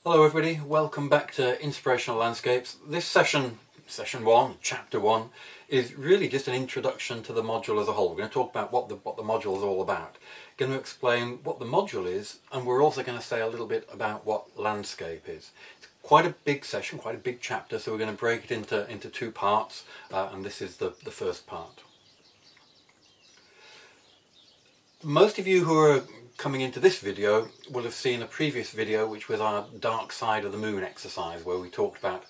Hello everybody, welcome back to Inspirational Landscapes. This session 1, Chapter 1, is really just an introduction to the module as a whole. We're going to talk about what the module is all about. Going to explain what the module is, and we're also going to say a little bit about what landscape is. It's quite a big session, quite a big chapter, so we're going to break it into two parts, and this is the first part. Most of you who are coming into this video will have seen a previous video, which was our dark side of the moon exercise, where we talked about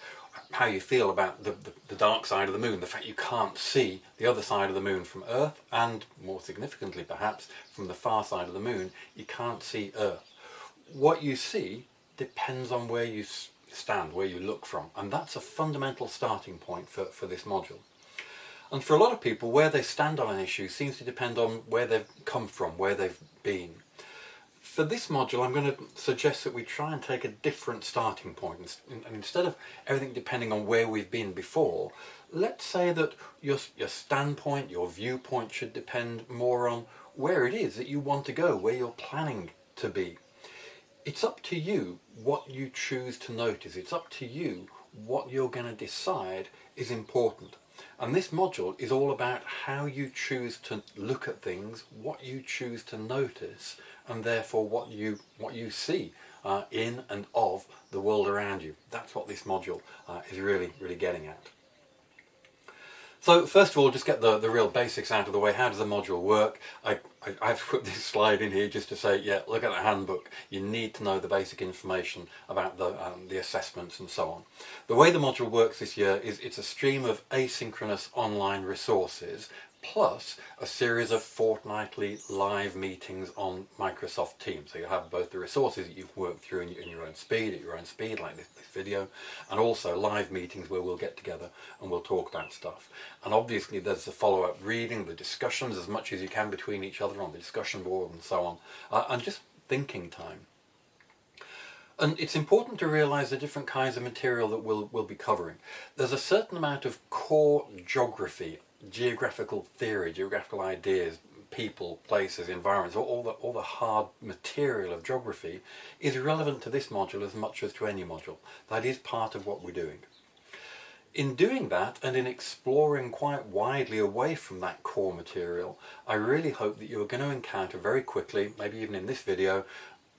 how you feel about the dark side of the moon, the fact you can't see the other side of the moon from Earth, and more significantly perhaps from the far side of the moon, you can't see Earth. What you see depends on where you stand, where you look from, and that's a fundamental starting point for this module. And for a lot of people, where they stand on an issue seems to depend on where they've come from, where they've been. For this module, I'm going to suggest that we try and take a different starting point. And instead of everything depending on where we've been before, let's say that your standpoint, your viewpoint should depend more on where it is that you want to go, where you're planning to be. It's up to you what you choose to notice. It's up to you what you're going to decide is important. And this module is all about how you choose to look at things, what you choose to notice, and therefore what you see in and of the world around you. That's what this module is really getting at. So first of all, just get the real basics out of the way. How does the module work? I've put this slide in here just to say, yeah, look at the handbook. You need to know the basic information about the assessments and so on. The way the module works this year is it's a stream of asynchronous online resources plus a series of fortnightly live meetings on Microsoft Teams. So you have both the resources that you've worked through in your own speed, at your own speed, like this video, and also live meetings where we'll get together and we'll talk about stuff. And obviously there's the follow-up reading, the discussions as much as you can between each other on the discussion board and so on, and just thinking time. And it's important to realise the different kinds of material that we'll be covering. There's a certain amount of core geography, geographical theory, geographical ideas, people, places, environments, all the hard material of geography is relevant to this module as much as to any module. That is part of what we're doing. In doing that and in exploring quite widely away from that core material, I really hope that you're going to encounter very quickly, maybe even in this video,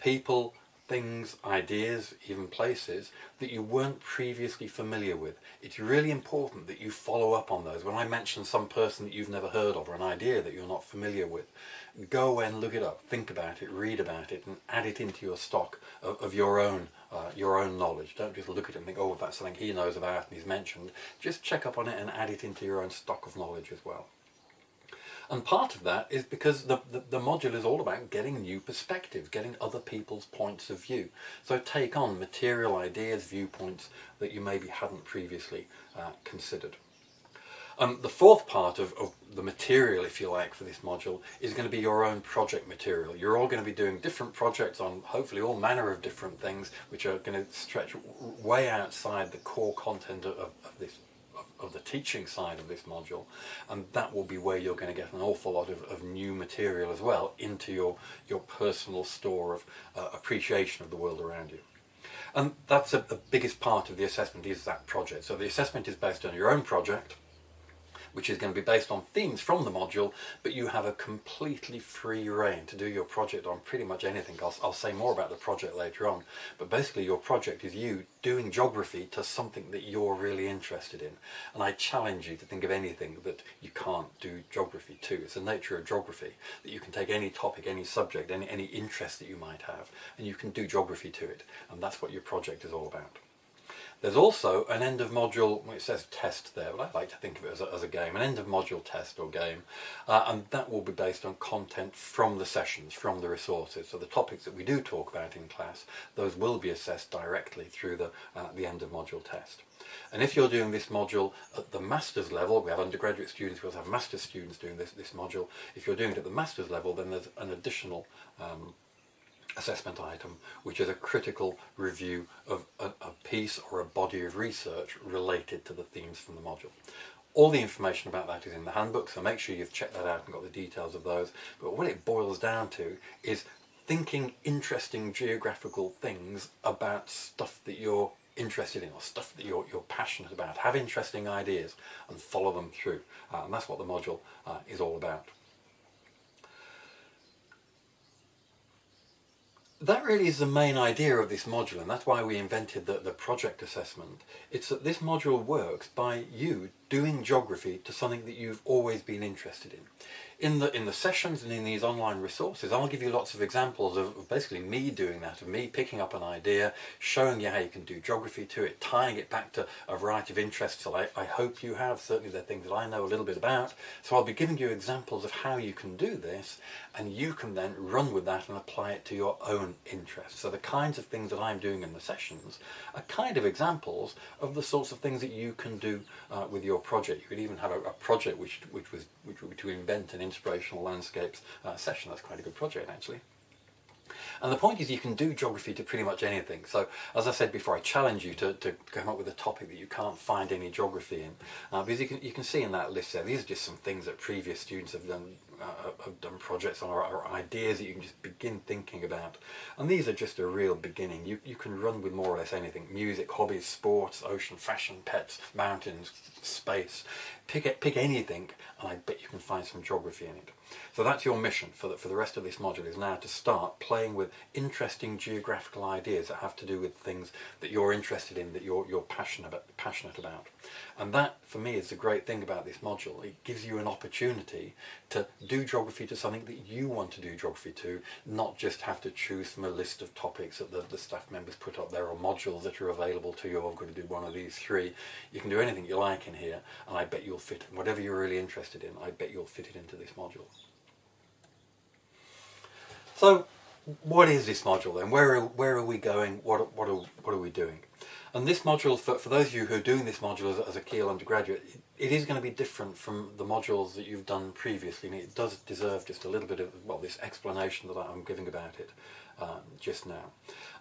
people, things, ideas, even places that you weren't previously familiar with. It's really important that you follow up on those. When I mention some person that you've never heard of or an idea that you're not familiar with, go away and look it up, think about it, read about it, and add it into your stock of your own knowledge. Don't just look at it and think, oh, that's something he knows about and he's mentioned. Just check up on it and add it into your own stock of knowledge as well. And part of that is because the module is all about getting new perspectives, getting other people's points of view. So take on material ideas, viewpoints that you maybe hadn't previously considered. The fourth part of the material, if you like, for this module is going to be your own project material. You're all going to be doing different projects on hopefully all manner of different things, which are going to stretch way outside the core content of the teaching side of this module, and that will be where you're going to get an awful lot of new material as well into your personal store of appreciation of the world around you. And that's the biggest part of the assessment, is that project. So the assessment is based on your own project, which is going to be based on themes from the module, but you have a completely free rein to do your project on pretty much anything. I'll say more about the project later on, but basically your project is you doing geography to something that you're really interested in. And I challenge you to think of anything that you can't do geography to. It's the nature of geography that you can take any topic, any subject, any interest that you might have, and you can do geography to it. And that's what your project is all about. There's also an end of module, well, it says test there, but I like to think of it as a game, an end of module test or game, and that will be based on content from the sessions, from the resources. So the topics that we do talk about in class, those will be assessed directly through the end of module test. And if you're doing this module at the master's level, we have undergraduate students, we also have master's students doing this module. If you're doing it at the master's level, then there's an additional assessment item, which is a critical review of a piece or a body of research related to the themes from the module. All the information about that is in the handbook, so make sure you've checked that out and got the details of those. But what it boils down to is thinking interesting geographical things about stuff that you're interested in or stuff that you're passionate about. Have interesting ideas and follow them through. And that's what the module is all about. That really is the main idea of this module, and that's why we invented the project assessment. It's that this module works by you doing geography to something that you've always been interested in. In the sessions and in these online resources, I'll give you lots of examples of basically me doing that, of me picking up an idea, showing you how you can do geography to it, tying it back to a variety of interests that I hope you have. Certainly they're things that I know a little bit about. So I'll be giving you examples of how you can do this, and you can then run with that and apply it to your own interests. So the kinds of things that I'm doing in the sessions are kind of examples of the sorts of things that you can do with your project. You could even have a project which would be to invent an Inspirational Landscapes session. That's quite a good project, actually. And the point is, you can do geography to pretty much anything. So, as I said before, I challenge you to come up with a topic that you can't find any geography in, because you can see in that list there, these are just some things that previous students have done projects on, or ideas that you can just begin thinking about. And these are just a real beginning. You can run with more or less anything: music, hobbies, sports, ocean, fashion, pets, mountains, space. Pick anything, and I bet you can find some geography in it. So that's your mission for the rest of this module, is now to start playing with interesting geographical ideas that have to do with things that you're interested in, that you're passionate about. And that, for me, is the great thing about this module. It gives you an opportunity to do geography to something that you want to do geography to, not just have to choose from a list of topics that the staff members put up there, or modules that are available to you. I've got to do one of these three. You can do anything you like in here, and I bet you'll fit it. Whatever you're really interested in, I bet you'll fit it into this module. So, what is this module then? Where are we going? What are we doing? And this module, for those of you who are doing this module as a Kiel undergraduate, it is going to be different from the modules that you've done previously, and it does deserve just a little bit of, well, this explanation that I'm giving about it just now.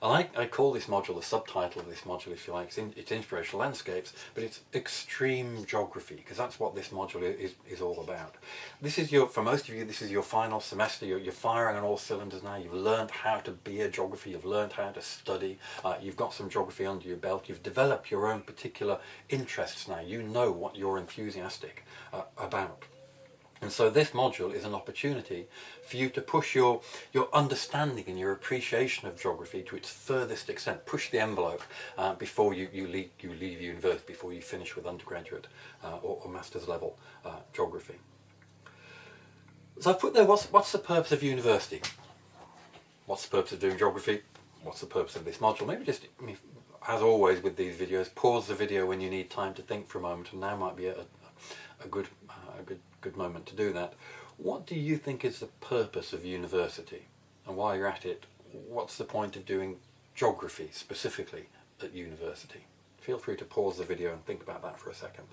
And I call this module, the subtitle of this module, if you like, it's Inspirational Landscapes, but it's Extreme Geography, because that's what this module is all about. This is for most of you, this is your final semester. You're firing on all cylinders now. You've learned how to be a geography, you've learned how to study, you've got some geography under your belt, you've developed your own particular interests now. You know what you're enthusiastic about. And so this module is an opportunity for you to push your understanding and your appreciation of geography to its furthest extent. Push the envelope before you leave university, before you finish with undergraduate or master's level geography. So I've put there, what's the purpose of university? What's the purpose of doing geography? What's the purpose of this module? Maybe just, as always with these videos, pause the video when you need time to think for a moment, and now might be a good moment to do that. What do you think is the purpose of university? And while you're at it, what's the point of doing geography specifically at university? Feel free to pause the video and think about that for a second.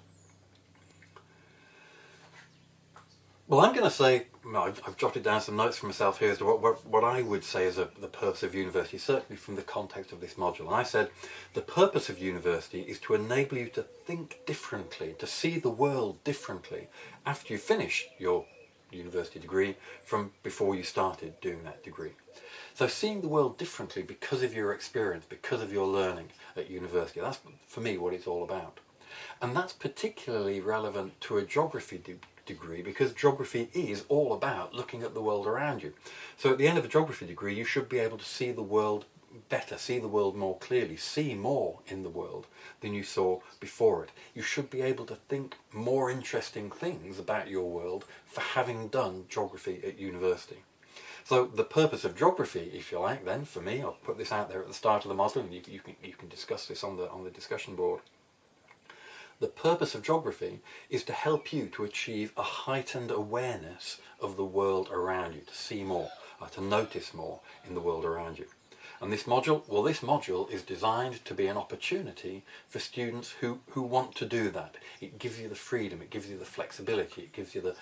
Well, I'm going to say, I've jotted down some notes for myself here as to what I would say is the purpose of university, certainly from the context of this module. And I said, the purpose of university is to enable you to think differently, to see the world differently after you finish your university degree from before you started doing that degree. So seeing the world differently because of your experience, because of your learning at university, that's for me what it's all about. And that's particularly relevant to a geography degree, because geography is all about looking at the world around you. So at the end of a geography degree, you should be able to see the world better, see the world more clearly, see more in the world than you saw before it. You should be able to think more interesting things about your world for having done geography at university. So the purpose of geography, if you like, then, for me, I'll put this out there at the start of the module, and you can discuss this on the discussion board. The purpose of geography is to help you to achieve a heightened awareness of the world around you, to see more, to notice more in the world around you. And this module, well, this module is designed to be an opportunity for students who want to do that. It gives you the freedom, it gives you the flexibility, it gives you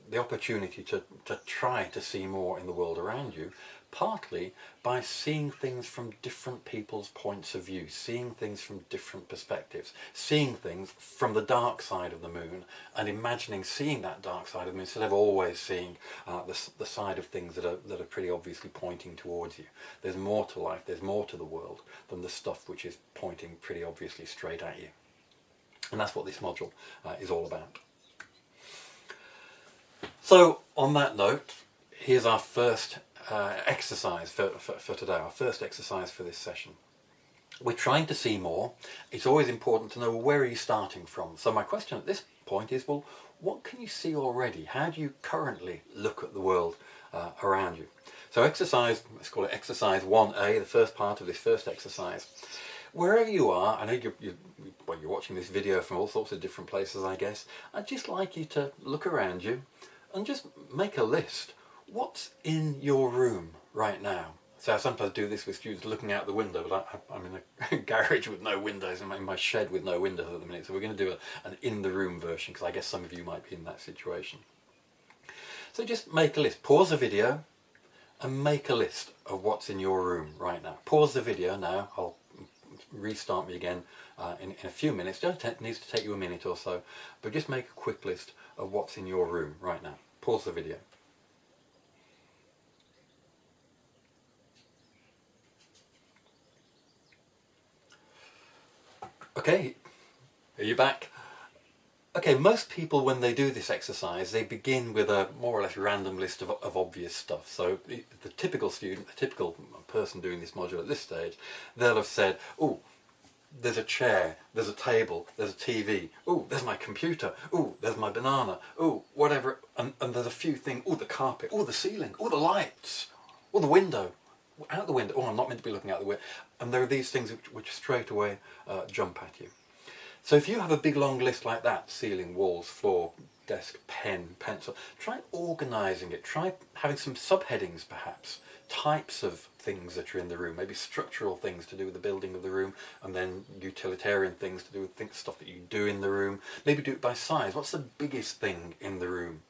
the opportunity to try to see more in the world around you, partly by seeing things from different people's points of view, seeing things from different perspectives, seeing things from the dark side of the moon and imagining seeing that dark side of the moon instead of always seeing the side of things that are pretty obviously pointing towards you. There's more to life, there's more to the world than the stuff which is pointing pretty obviously straight at you. And that's what this module is all about. So on that note, here's our first exercise for today, our first exercise for this session. We're trying to see more. It's always important to know, well, where are you starting from? So my question at this point is, well, what can you see already? How do you currently look at the world around you? So exercise, let's call it exercise 1A, the first part of this first exercise. Wherever you are, I know you're watching this video from all sorts of different places, I guess. I'd just like you to look around you and just make a list. What's in your room right now? So I sometimes do this with students looking out the window, but I'm in a garage with no windows, I'm in my shed with no windows at the minute, so we're going to do an in-the-room version, because I guess some of you might be in that situation. So just make a list. Pause the video and make a list of what's in your room right now. Pause the video now. I'll restart me again in a few minutes. It needs to take you a minute or so, but just make a quick list of what's in your room right now. Pause the video. Okay, are you back? Okay, most people when they do this exercise, they begin with a more or less random list of obvious stuff. So the typical student, the typical person doing this module at this stage, they'll have said, oh, there's a chair, there's a table, there's a TV, oh, there's my computer, oh, there's my banana, oh, whatever, and there's a few things, oh, the carpet, oh, the ceiling, oh, the lights, oh, the window, out the window, oh, I'm not meant to be looking out the window, and there are these things which straight away jump at you. So if you have a big long list like that, ceiling, walls, floor, desk, pen, pencil, try organising it, try having some subheadings perhaps, types of things that are in the room, maybe structural things to do with the building of the room, and then utilitarian things to do with stuff that you do in the room. Maybe do it by size. What's the biggest thing in the room?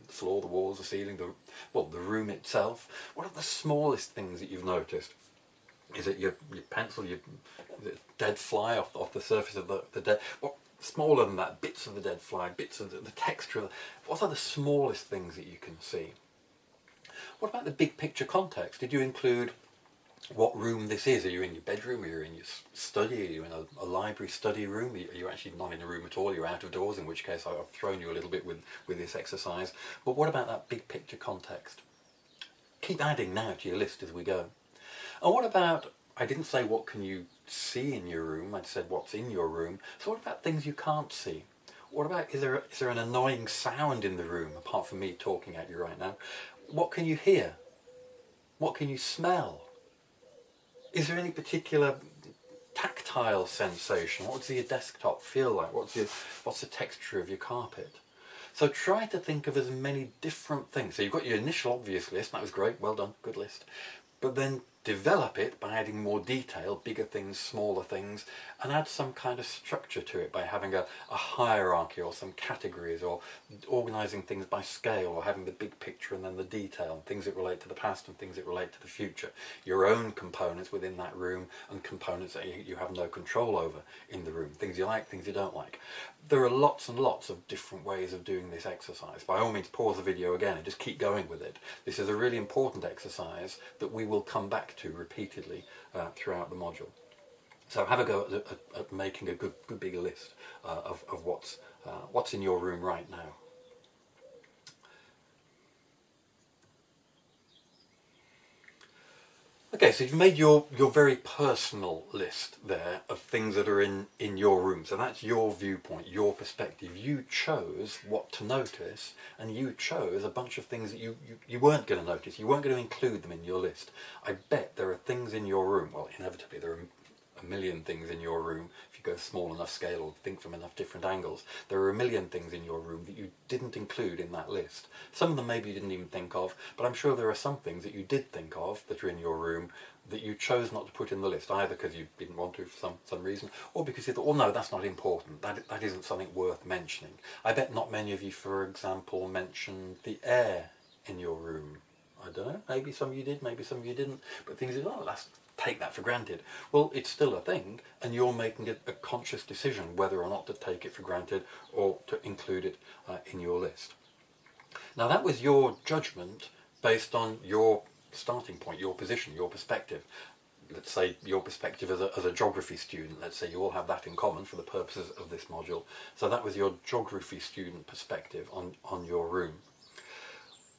The floor, the walls, the ceiling, the room itself. What are the smallest things that you've noticed? Is it your pencil, your dead fly off the surface of the dead? What smaller than that? Bits of the dead fly, bits of the texture of what are the smallest things that you can see? What about the big picture context? Did you include what room this is? Are you in your bedroom? Are you in your study? Are you in a library study room? Are you actually not in a room at all? You're out of doors, in which case I've thrown you a little bit with this exercise. But what about that big picture context? Keep adding now to your list as we go. And what about, I didn't say what can you see in your room, I said what's in your room. So what about things you can't see? What about, is there an annoying sound in the room, apart from me talking at you right now? What can you hear? What can you smell? Is there any particular tactile sensation? What does your desktop feel like? What's the texture of your carpet? So try to think of as many different things. So you've got your initial obvious list, that was great, well done, good list. But then develop it by adding more detail, bigger things, smaller things, and add some kind of structure to it by having a hierarchy or some categories, or organising things by scale, or having the big picture and then the detail, things that relate to the past and things that relate to the future. Your own components within that room and components that you have no control over in the room, things you like, things you don't like. There are lots and lots of different ways of doing this exercise. By all means, pause the video again and just keep going with it. This is a really important exercise that we will come back to repeatedly throughout the module. So have a go at making a good big list of what's in your room right now. Okay, so you've made your very personal list there of things that are in your room. So that's your viewpoint, your perspective. You chose what to notice, and you chose a bunch of things that you weren't going to notice. You weren't going to include them in your list. I bet there are things in your room, well, inevitably there are a million things in your room. If you go small enough scale or think from enough different angles, there are a million things in your room that you didn't include in that list. Some of them maybe you didn't even think of, but I'm sure there are some things that you did think of that are in your room that you chose not to put in the list, either because you didn't want to for some reason, or because you thought, well, no, that's not important, that isn't something worth mentioning. I bet not many of you, for example, mentioned the air in your room. I don't know, maybe some of you did, maybe some of you didn't, but things like, oh, let's take that for granted. Well, it's still a thing, and you're making a conscious decision whether or not to take it for granted or to include it in your list. Now that was your judgment based on your starting point, your position, your perspective. Let's say your perspective as a geography student. Let's say you all have that in common for the purposes of this module. So that was your geography student perspective on your room.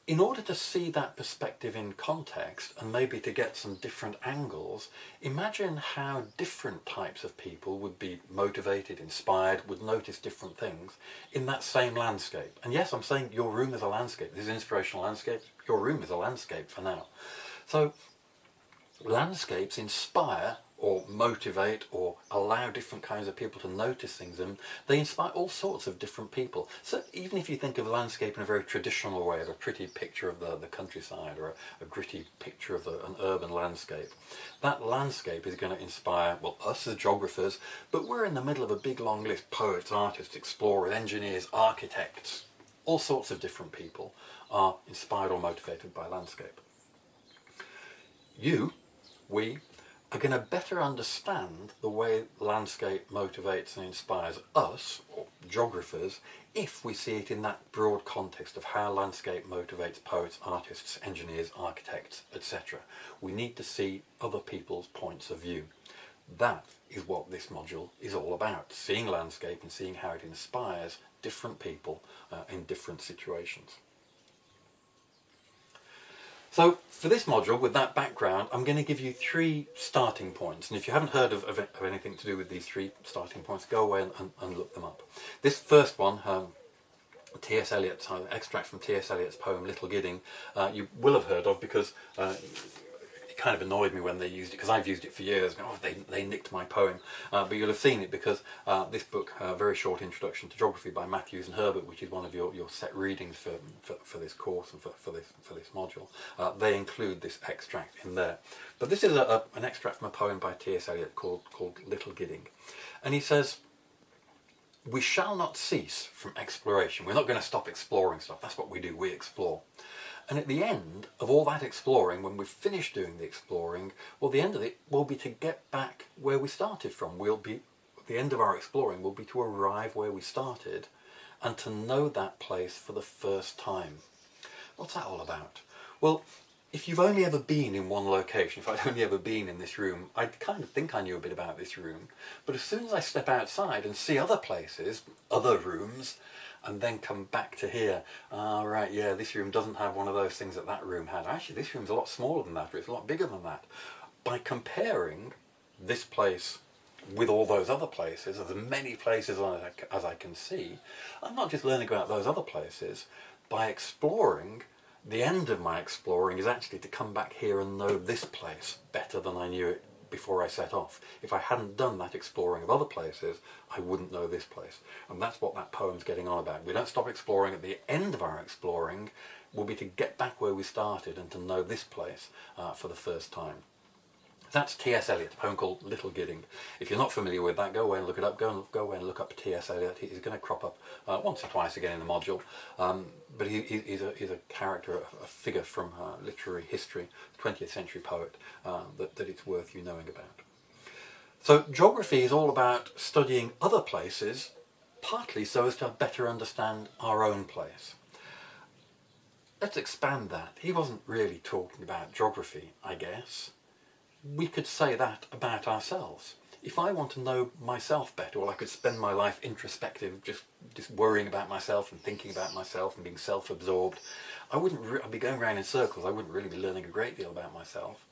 In order to see that perspective in context and maybe to get some different angles, imagine how different types of people would be motivated, inspired, would notice different things in that same landscape. And yes, I'm saying your room is a landscape. This is Inspirational Landscapes. Your room is a landscape for now. So landscapes inspire or motivate or allow different kinds of people to notice things, and they inspire all sorts of different people. So even if you think of landscape in a very traditional way, of a pretty picture of the countryside or a gritty picture of an urban landscape, that landscape is going to inspire, well, us as geographers, but we're in the middle of a big long list: poets, artists, explorers, engineers, architects. All sorts of different people are inspired or motivated by landscape. We are going to better understand the way landscape motivates and inspires us, or geographers, if we see it in that broad context of how landscape motivates poets, artists, engineers, architects, etc. We need to see other people's points of view. That is what this module is all about, seeing landscape and seeing how it inspires different people in different situations. So for this module, with that background, I'm going to give you 3 starting points. And if you haven't heard of anything to do with these 3 starting points, go away and look them up. This first one, T.S. Eliot's extract from T.S. Eliot's poem Little Gidding, you will have heard of, because it kind of annoyed me when they used it, because I've used it for years. And, oh, they nicked my poem. But you'll have seen it because this book, Very Short Introduction to Geography by Matthews and Herbert, which is one of your set readings for this course and for this module, they include this extract in there. But this is an extract from a poem by T.S. Eliot called Little Gidding. And he says, "We shall not cease from exploration." We're not going to stop exploring stuff. That's what we do. We explore. And at the end of all that exploring, when we've finished doing the exploring, well, the end of it will be to get back where we started from. The end of our exploring will be to arrive where we started and to know that place for the first time. What's that all about? Well, if you've only ever been in one location, if I'd only ever been in this room, I'd kind of think I knew a bit about this room. But as soon as I step outside and see other places, other rooms, and then come back to here, right, yeah, this room doesn't have one of those things that room had. Actually, this room's a lot smaller than that, or it's a lot bigger than that. By comparing this place with all those other places, as many places as I can see, I'm not just learning about those other places. By exploring, the end of my exploring is actually to come back here and know this place better than I knew it before I set off. If I hadn't done that exploring of other places, I wouldn't know this place. And that's what that poem's getting on about. We don't stop exploring. At the end of our exploring will be to get back where we started and to know this place for the first time. That's T.S. Eliot, a poem called Little Gidding. If you're not familiar with that, go away and look it up. Go away and look up T.S. Eliot. He's going to crop up once or twice again in the module. But he's a character, a figure from literary history, 20th century poet that it's worth you knowing about. So geography is all about studying other places, partly so as to better understand our own place. Let's expand that. He wasn't really talking about geography, I guess. We could say that about ourselves. If I want to know myself better, well, I could spend my life introspective, just worrying about myself and thinking about myself and being self-absorbed. I'd be going around in circles. I wouldn't really be learning a great deal about myself.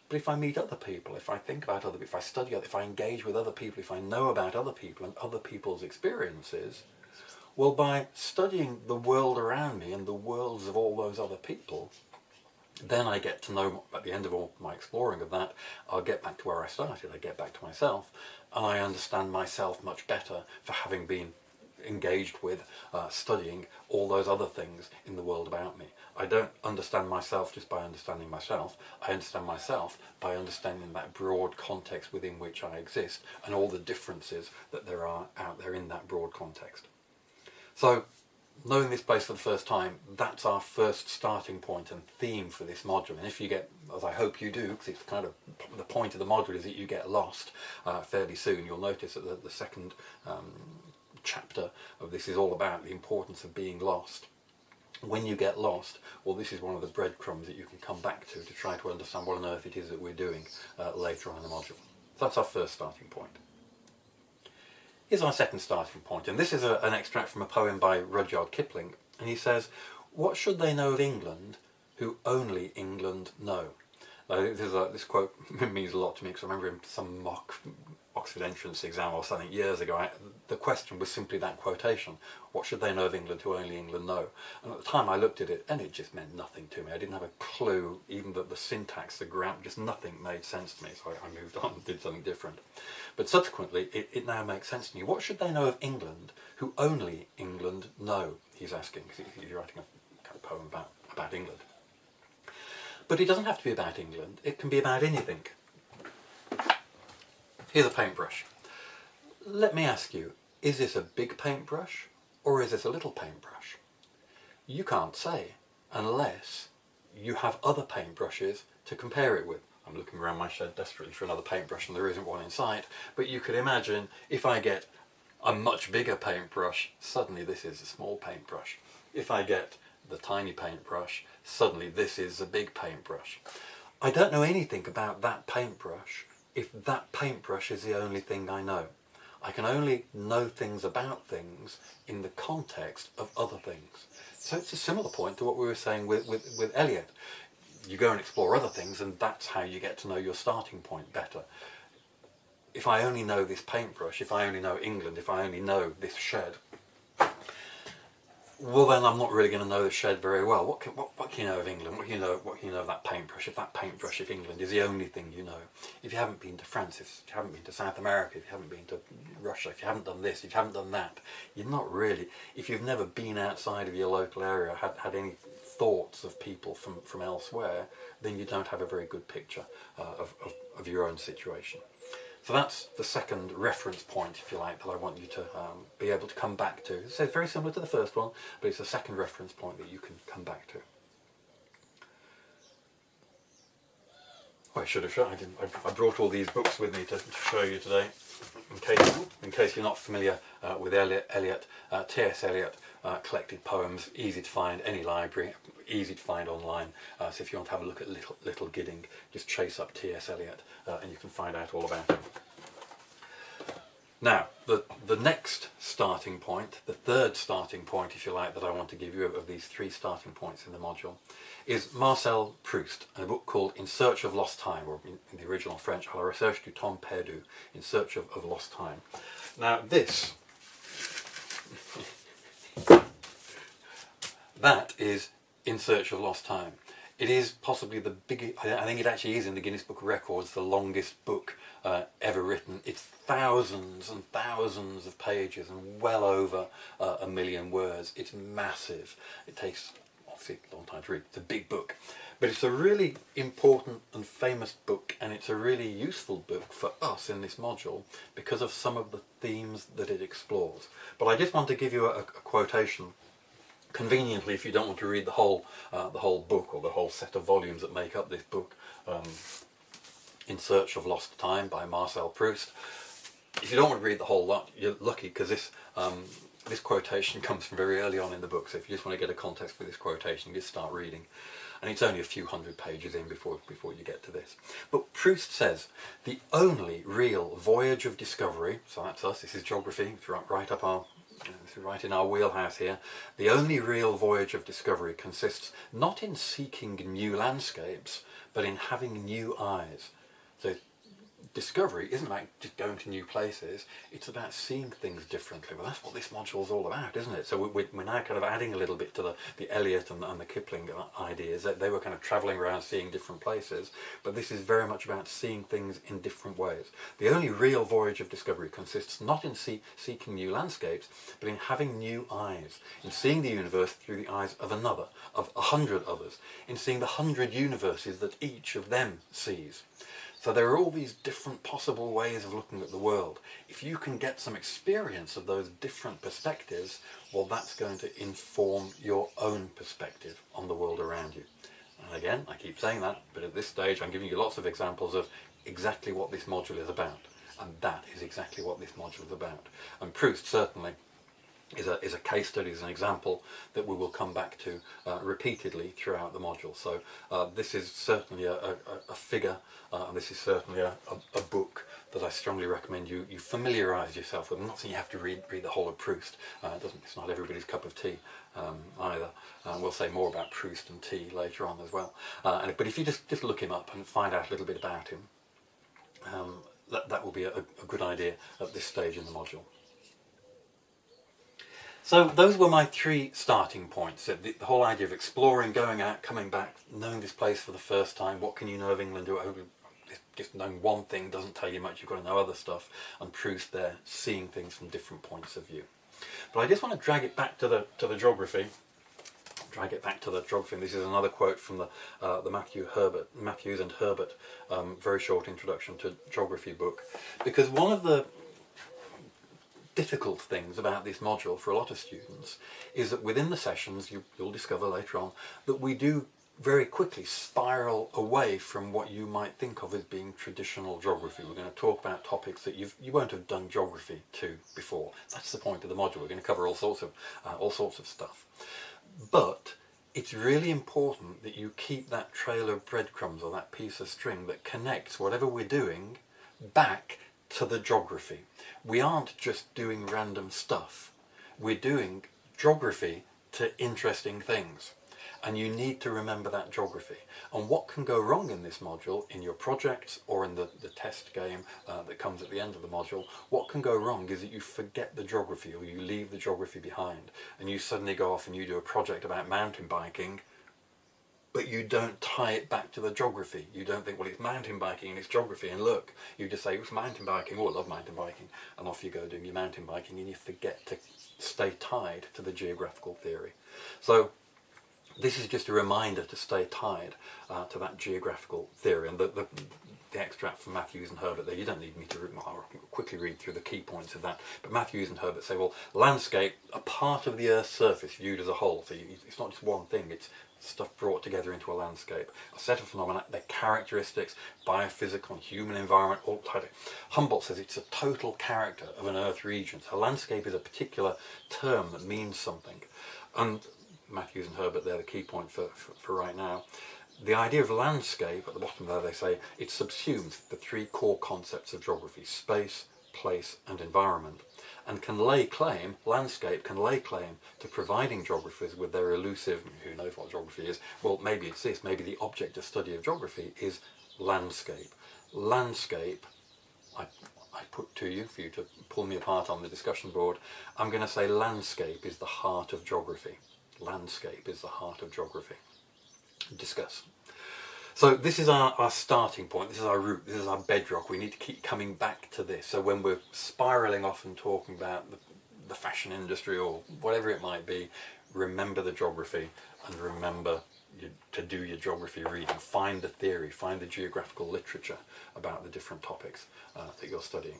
But if I meet other people, if I think about other people, if I study, if I engage with other people, if I know about other people and other people's experiences, well, by studying the world around me and the worlds of all those other people, then I get to know, at the end of all my exploring of that, I'll get back to where I started, I get back to myself, and I understand myself much better for having been engaged with, studying all those other things in the world about me. I don't understand myself just by understanding myself. I understand myself by understanding that broad context within which I exist and all the differences that there are out there in that broad context. So knowing this place for the first time, that's our first starting point and theme for this module. And if you get, as I hope you do, because it's kind of the point of the module is that you get lost fairly soon, you'll notice that the second chapter of this is all about the importance of being lost. When you get lost, well, this is one of the breadcrumbs that you can come back to try to understand what on earth it is that we're doing later on in the module. So that's our first starting point. Here's our second starting point, and this is an extract from a poem by Rudyard Kipling, and he says, "What should they know of England who only England know?" Now, this quote means a lot to me, because I remember in some mock Oxford entrance exam or something years ago, the question was simply that quotation: what should they know of England who only England know? And at the time I looked at it and it just meant nothing to me. I didn't have a clue, even the syntax, the grammar, just nothing made sense to me, so I moved on and did something different. But subsequently it now makes sense to me. What should they know of England who only England know? He's asking, because he's writing a kind of poem about England. But it doesn't have to be about England, it can be about anything. Here's a paintbrush. Let me ask you, is this a big paintbrush or is this a little paintbrush? You can't say unless you have other paintbrushes to compare it with. I'm looking around my shed desperately for another paintbrush and there isn't one in sight, but you could imagine if I get a much bigger paintbrush, suddenly this is a small paintbrush. If I get the tiny paintbrush, suddenly this is a big paintbrush. I don't know anything about that paintbrush if that paintbrush is the only thing I know. I can only know things about things in the context of other things. So it's a similar point to what we were saying with Eliot. You go and explore other things and that's how you get to know your starting point better. If I only know this paintbrush, if I only know England, if I only know this shed, well then I'm not really going to know the shed very well. What can you know of England? What can you know of that paintbrush? If that paintbrush, if England is the only thing you know. If you haven't been to France, if you haven't been to South America, if you haven't been to Russia, if you haven't done this, if you haven't done that, you're not really, if you've never been outside of your local area, had any thoughts of people from elsewhere, then you don't have a very good picture of your own situation. So that's the second reference point, if you like, that I want you to be able to come back to. So it's very similar to the first one, but it's a second reference point that you can come back to. Oh, I should have shown. I brought all these books with me to show you today. In case you're not familiar with Eliot, T.S. Eliot collected poems, easy to find, any library, easy to find online. So if you want to have a look at Little Gidding, just chase up T.S. Eliot and you can find out all about him. Now, the next starting point, the third starting point, if you like, that I want to give you of these three starting points in the module, is Marcel Proust, and a book called In Search of Lost Time, or in the original French, à la recherche du temps perdu, In Search of Lost Time. Now this, that is In Search of Lost Time. It is possibly the biggest, I think it actually is in the Guinness Book of Records, the longest book ever written. It's thousands and thousands of pages and well over 1 million words. It's massive. It takes obviously a long time to read. It's a big book. But it's a really important and famous book, and it's a really useful book for us in this module because of some of the themes that it explores. But I just want to give you a quotation, conveniently, if you don't want to read the whole book or the whole set of volumes that make up this book, In Search of Lost Time by Marcel Proust. If you don't want to read the whole lot, you're lucky, because this quotation comes from very early on in the book. So if you just want to get a context for this quotation, just start reading. And it's only a few hundred pages in before you get to this. But Proust says, the only real voyage of discovery, so that's us, this is geography, it's right up our, right in our wheelhouse here. The only real voyage of discovery consists not in seeking new landscapes, but in having new eyes. So discovery isn't about just going to new places, it's about seeing things differently. Well, that's what this module is all about, isn't it? So we're now kind of adding a little bit to the Eliot and the Kipling ideas, that they were kind of travelling around seeing different places, but this is very much about seeing things in different ways. The only real voyage of discovery consists not in seeking new landscapes, but in having new eyes, in seeing the universe through the eyes of another, of 100 others, in seeing the 100 universes that each of them sees. So there are all these different possible ways of looking at the world. If you can get some experience of those different perspectives, well, that's going to inform your own perspective on the world around you. And again, I keep saying that, but at this stage I'm giving you lots of examples of exactly what this module is about. And that is exactly what this module is about. And Proust certainly is a case study, is an example that we will come back to repeatedly throughout the module. So this is certainly a figure, and this is certainly a book that I strongly recommend you familiarise yourself with. I'm not saying you have to read the whole of Proust. It's not everybody's cup of tea either. We'll say more about Proust and tea later on as well. But if you just look him up and find out a little bit about him, that will be a good idea at this stage in the module. So those were my 3 starting points. The whole idea of exploring, going out, coming back, knowing this place for the first time. What can you know of England? Just knowing one thing doesn't tell you much. You've got to know other stuff. And Proust there, seeing things from different points of view. But I just want to drag it back to the geography. And this is another quote from the Matthews and Herbert very short introduction to geography book. Because one of the difficult things about this module for a lot of students is that within the sessions, you'll discover later on, that we do very quickly spiral away from what you might think of as being traditional geography. We're going to talk about topics that you won't have done geography to before. That's the point of the module. We're going to cover all sorts of stuff. But it's really important that you keep that trail of breadcrumbs or that piece of string that connects whatever we're doing back to the geography. We aren't just doing random stuff. We're doing geography to interesting things. And you need to remember that geography. And what can go wrong in this module, in your projects or in the test game that comes at the end of the module, what can go wrong is that you forget the geography or you leave the geography behind and you suddenly go off and you do a project about mountain biking, but you don't tie it back to the geography. You don't think, well, it's mountain biking and it's geography, and look, you just say, it's mountain biking, oh, I love mountain biking, and off you go doing your mountain biking, and you forget to stay tied to the geographical theory. So this is just a reminder to stay tied to that geographical theory. And the extract from Matthews and Herbert there, you don't need me to quickly read through the key points of that, but Matthews and Herbert say, well, landscape, a part of the Earth's surface viewed as a whole. So it's not just one thing, it's stuff brought together into a landscape. A set of phenomena, their characteristics, biophysical and human environment, all tied. Humboldt says it's a total character of an Earth region. So landscape is a particular term that means something. And Matthews and Herbert, they're the key point for right now. The idea of landscape, at the bottom there they say, it subsumes the 3 core concepts of geography: space, place and environment, and landscape can lay claim to providing geographers with their elusive, who knows what geography is, well, maybe it's this, maybe the object of study of geography is landscape. Landscape, I put to you, for you to pull me apart on the discussion board, I'm going to say landscape is the heart of geography. Landscape is the heart of geography. Discuss. So this is our starting point, this is our root, this is our bedrock. We need to keep coming back to this. So when we're spiralling off and talking about the fashion industry or whatever it might be, remember the geography and remember to do your geography reading. Find the theory, find the geographical literature about the different topics that you're studying.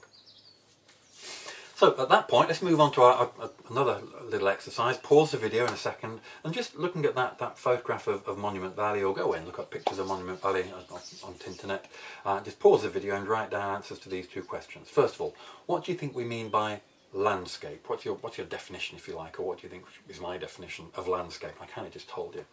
So at that point, let's move on to another little exercise. Pause the video in a second and just looking at that photograph of Monument Valley, or go away and look up pictures of Monument Valley on Tinternet. Just pause the video and write down answers to these 2 questions. First of all, what do you think we mean by landscape? What's your definition, if you like, or what do you think is my definition of landscape? I kind of just told you.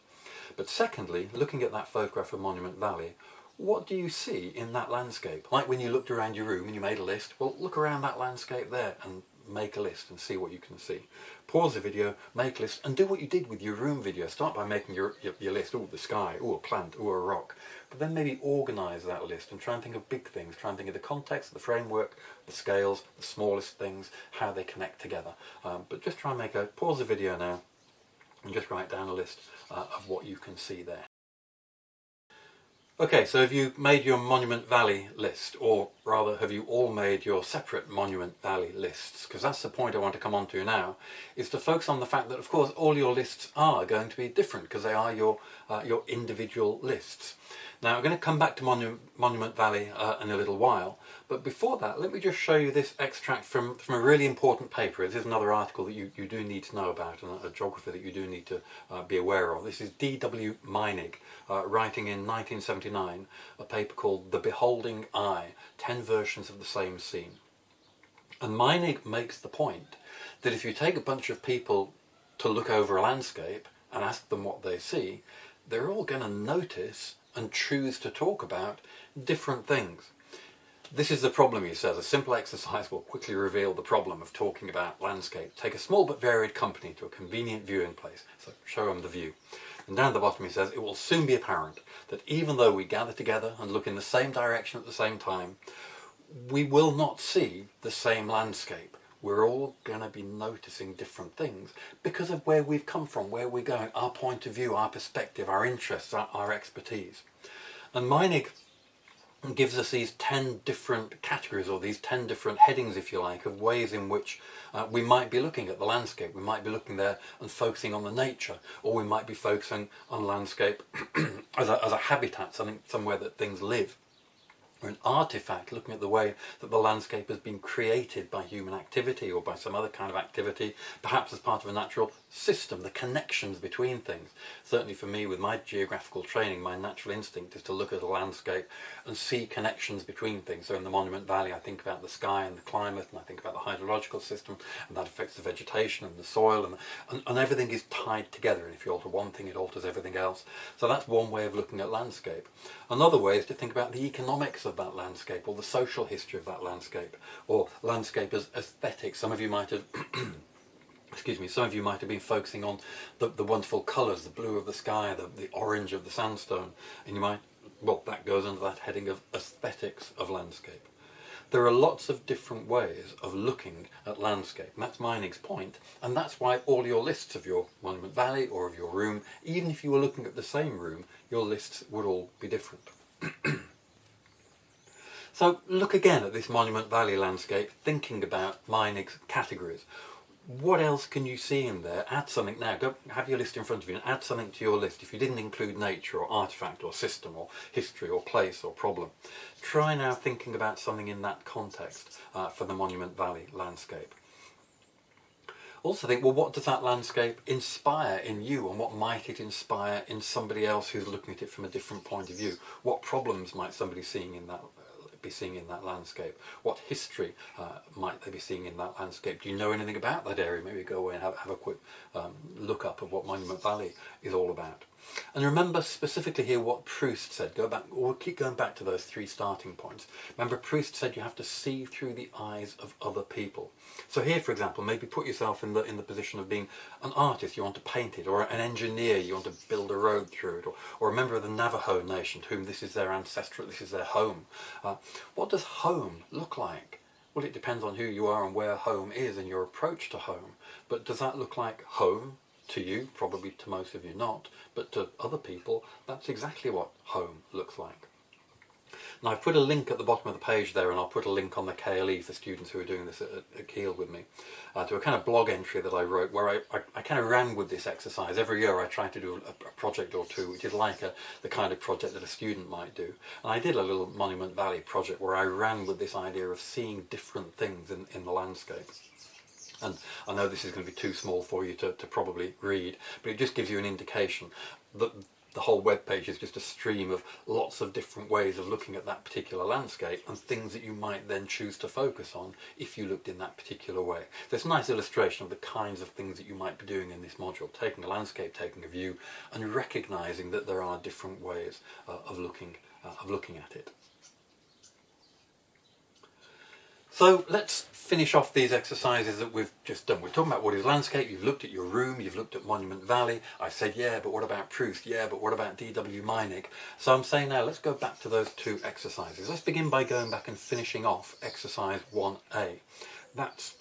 But secondly, looking at that photograph of Monument Valley, what do you see in that landscape? Like when you looked around your room and you made a list, well, look around that landscape there and make a list and see what you can see. Pause the video, make a list, and do what you did with your room video. Start by making your list. Oh, the sky, oh, a plant, oh, a rock. But then maybe organise that list and try and think of big things. Try and think of the context, the framework, the scales, the smallest things, how they connect together. But just try and pause the video now and just write down a list of what you can see there. Okay, so have you made your Monument Valley list, or rather have you all made your separate Monument Valley lists? Because that's the point I want to come on to now, is to focus on the fact that of course all your lists are going to be different because they are your individual lists. Now I'm going to come back to Monument Valley in a little while, but before that let me just show you this extract from a really important paper. This is another article that you do need to know about, and a geographer that you do need to be aware of. This is D.W. Meinig writing in 1979 a paper called The Beholding Eye, 10 versions of the same scene. And Meinig makes the point that if you take a bunch of people to look over a landscape and ask them what they see, they're all going to notice and choose to talk about different things. This is the problem, he says. A simple exercise will quickly reveal the problem of talking about landscape. Take a small but varied company to a convenient viewing place. So show them the view. And down at the bottom he says, it will soon be apparent that even though we gather together and look in the same direction at the same time, we will not see the same landscape. We're all going to be noticing different things because of where we've come from, where we're going, our point of view, our perspective, our interests, our expertise. And Meinig gives us these 10 different categories, or these 10 different headings, if you like, of ways in which we might be looking at the landscape. We might be looking there and focusing on the nature, or we might be focusing on landscape as a habitat, somewhere that things live. Or an artifact, looking at the way that the landscape has been created by human activity or by some other kind of activity, perhaps as part of a natural system, the connections between things. Certainly for me, with my geographical training, my natural instinct is to look at a landscape and see connections between things. So in the Monument Valley I think about the sky and the climate, and I think about the hydrological system, and that affects the vegetation and the soil, and everything is tied together, and if you alter one thing it alters everything else. So that's one way of looking at landscape. Another way is to think about the economics of that landscape, or the social history of that landscape, or landscape as aesthetics. Some of you might have excuse me, some of you might have been focusing on the wonderful colours, the blue of the sky, the orange of the sandstone, and you might, well, that goes under that heading of aesthetics of landscape. There are lots of different ways of looking at landscape, and that's Meinig's point, and that's why all your lists of your Monument Valley or of your room, even if you were looking at the same room, your lists would all be different. So look again at this Monument Valley landscape, thinking about Meinig's categories. What else can you see in there? Add something now. Go have your list in front of you and add something to your list. If you didn't include nature or artifact or system or history or place or problem, try now thinking about something in that context for the Monument Valley landscape. Also think, well, what does that landscape inspire in you, and what might it inspire in somebody else who's looking at it from a different point of view? What problems might somebody be seeing in that landscape? What history might they be seeing in that landscape? Do you know anything about that area? Maybe go away and have a quick look up of what Monument Valley is all about. And remember specifically here what Proust said. Go back, or we'll keep going back to those 3 starting points. Remember, Proust said you have to see through the eyes of other people. So here, for example, maybe put yourself in the position of being an artist. You want to paint it, or an engineer. You want to build a road through it, or a member of the Navajo Nation, to whom this is their ancestral, this is their home. What does home look like? Well, it depends on who you are and where home is and your approach to home. But does that look like home to you? Probably to most of you not, but to other people that's exactly what home looks like. Now I've put a link at the bottom of the page there, and I'll put a link on the KLE for students who are doing this at Kiel with me, to a kind of blog entry that I wrote where I kind of ran with this exercise. Every year I try to do a project or two which is like the kind of project that a student might do. And I did a little Monument Valley project where I ran with this idea of seeing different things in the landscape. And I know this is going to be too small for you to probably read, but it just gives you an indication that the whole web page is just a stream of lots of different ways of looking at that particular landscape and things that you might then choose to focus on if you looked in that particular way. So it's a nice illustration of the kinds of things that you might be doing in this module, taking a landscape, taking a view, and recognising that there are different ways of looking at it. So let's finish off these exercises that we've just done. We're talking about what is landscape. You've looked at your room, you've looked at Monument Valley. I've said, yeah, but what about Proust? Yeah, but what about D.W. Meinig? So I'm saying now, let's go back to those 2 exercises. Let's begin by going back and finishing off exercise 1A. That's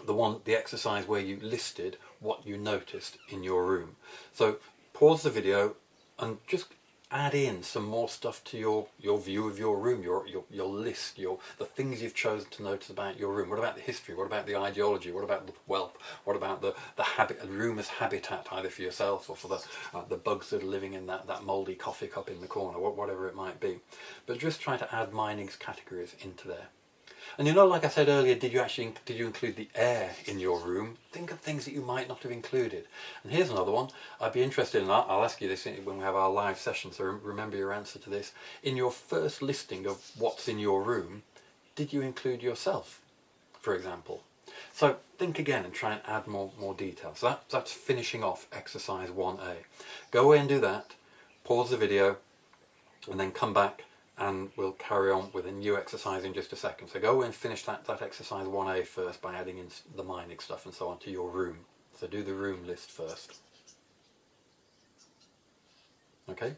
the exercise where you listed what you noticed in your room. So pause the video and just add in some more stuff to your view of your room, your list, the things you've chosen to notice about your room. What about the history? What about the ideology? What about the wealth? What about the room as habitat, either for yourself or for the bugs that are living in that mouldy coffee cup in the corner, whatever it might be. But just try to add mining's categories into there. And you know, like I said earlier, did you include the air in your room? Think of things that you might not have included. And here's another one. I'd be interested in, I'll ask you this when we have our live session, so remember your answer to this. In your first listing of what's in your room, did you include yourself, for example? So think again and try and add more detail. So that's finishing off exercise 1A. Go away and do that, pause the video, and then come back and we'll carry on with a new exercise in just a second. So go away and finish that exercise 1A first by adding in the mining stuff and so on to your room. So do the room list first. Okay,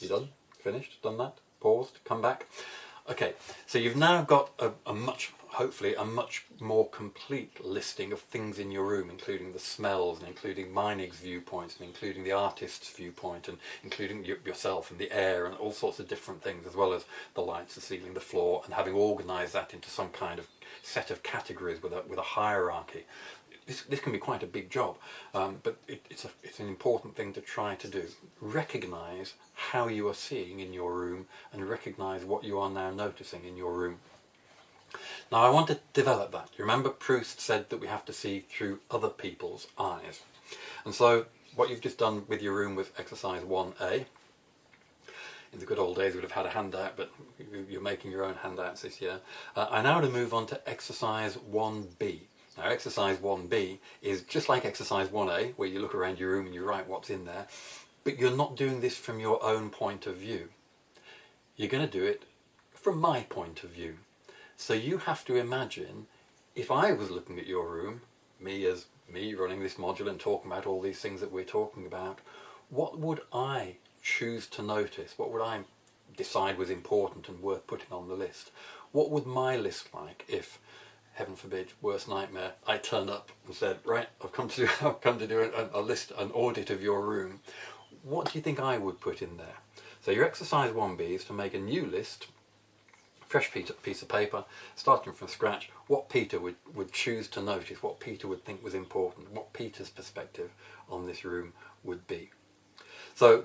you done? Finished? Done that? Paused? Come back? Okay, so you've now got hopefully a much more complete listing of things in your room, including the smells and including mining's viewpoints and including the artist's viewpoint and including yourself and the air and all sorts of different things, as well as the lights, the ceiling, the floor, and having organised that into some kind of set of categories with a hierarchy. This can be quite a big job, but it's an important thing to try to do. Recognise how you are seeing in your room and recognise what you are now noticing in your room. Now I want to develop that. You remember Proust said that we have to see through other people's eyes. And so what you've just done with your room was exercise 1A. In the good old days we would have had a handout, but you're making your own handouts this year. I now want to move on to exercise 1B. Now exercise 1B is just like exercise 1A, where you look around your room and you write what's in there, but you're not doing this from your own point of view. You're going to do it from my point of view. So you have to imagine, if I was looking at your room, me running this module and talking about all these things that we're talking about, what would I choose to notice? What would I decide was important and worth putting on the list? What would my list like if, heaven forbid, worst nightmare, I turned up and said, right, I've come to do a list, an audit of your room. What do you think I would put in there? So your exercise 1B is to make a new list, fresh piece of paper, starting from scratch, what Peter would choose to notice, what Peter would think was important, what Peter's perspective on this room would be. So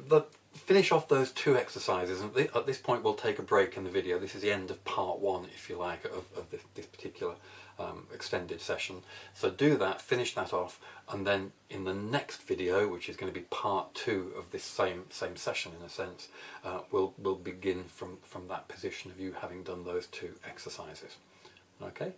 finish off those two exercises, and at this point we'll take a break in the video. This is the end of part 1, if you like, of this particular extended session. So do that, finish that off, and then in the next video, which is going to be part 2 of this same session in a sense, we'll begin from that position of you having done those two exercises. Okay?